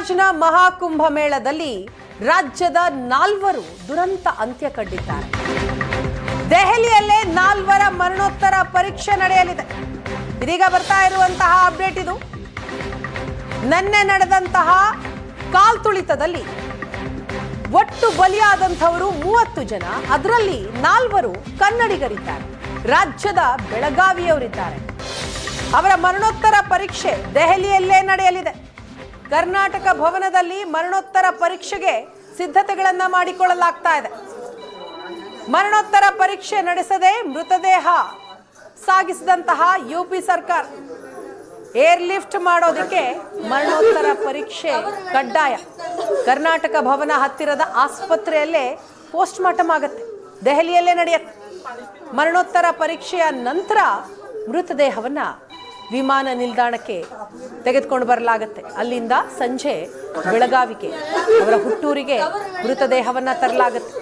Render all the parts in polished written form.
ಪ್ರಯಾಗ್ರಾಜ್ನ ಮಹಾಕುಂಭ ಮೇಳದಲ್ಲಿ ರಾಜ್ಯದ 4 ದುರಂತ ಅಂತ್ಯ ಕಂಡಿದ್ದಾರೆ. ದೆಹಲಿಯಲ್ಲೇ 4 ಮರಣೋತ್ತರ ಪರೀಕ್ಷೆ ನಡೆಯಲಿದೆ. ಇದೀಗ ಬರ್ತಾ ಇರುವಂತಹ ಅಪ್ಡೇಟ್ ಇದು. ನಿನ್ನೆ ನಡೆದಂತಹ ಕಾಲ್ತುಳಿತದಲ್ಲಿ ಒಟ್ಟು ಬಲಿಯಾದಂಥವರು 30 ಜನ, ಅದರಲ್ಲಿ 4 ಕನ್ನಡಿಗರಿದ್ದಾರೆ. ರಾಜ್ಯದ ಬೆಳಗಾವಿಯವರಿದ್ದಾರೆ. ಅವರ ಮರಣೋತ್ತರ ಪರೀಕ್ಷೆ ದೆಹಲಿಯಲ್ಲೇ ನಡೆಯಲಿದೆ. ಕರ್ನಾಟಕ ಭವನದಲ್ಲಿ ಮರಣೋತ್ತರ ಪರೀಕ್ಷೆಗೆ ಸಿದ್ಧತೆಗಳನ್ನ ಮಾಡಿಕೊಳ್ಳಲಾಗ್ತಾ ಇದೆ. ಮರಣೋತ್ತರ ಪರೀಕ್ಷೆ ನಡೆಸದೆ ಮೃತದೇಹ ಸಾಗಿಸಿದಂತಹ ಯುಪಿ ಸರ್ಕಾರ ಏರ್ ಲಿಫ್ಟ್ ಮಾಡೋದಕ್ಕೆ ಮರಣೋತ್ತರ ಪರೀಕ್ಷೆ ಕಡ್ಡಾಯ. ಕರ್ನಾಟಕ ಭವನ ಹತ್ತಿರದ ಆಸ್ಪತ್ರೆಯಲ್ಲೇ ಪೋಸ್ಟ್ ಮಾರ್ಟಮ್ ಆಗುತ್ತೆ. ದೆಹಲಿಯಲ್ಲೇ ನಡೆಯುತ್ತೆ. ಮರಣೋತ್ತರ ಪರೀಕ್ಷೆಯ ನಂತರ ಮೃತದೇಹವನ್ನ ವಿಮಾನ ನಿಲ್ದಾಣಕ್ಕೆ ತೆಗೆದುಕೊಂಡು ಬರಲಾಗುತ್ತೆ. ಅಲ್ಲಿಂದ ಸಂಜೆ ಬೆಳಗಾವಿಗೆ ಅವರ ಹುಟ್ಟೂರಿಗೆ ಮೃತದೇಹವನ್ನ ತರಲಾಗುತ್ತೆ.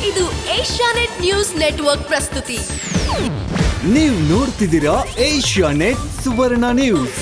ಇದು ಏಷ್ಯಾನೆಟ್ ನ್ಯೂಸ್ ನೆಟ್ವರ್ಕ್ ಪ್ರಸ್ತುತಿ. ನೀವು ನೋಡ್ತಿದ್ದೀರಾ ಏಷ್ಯಾನೆಟ್ ಸುವರ್ಣ ನ್ಯೂಸ್.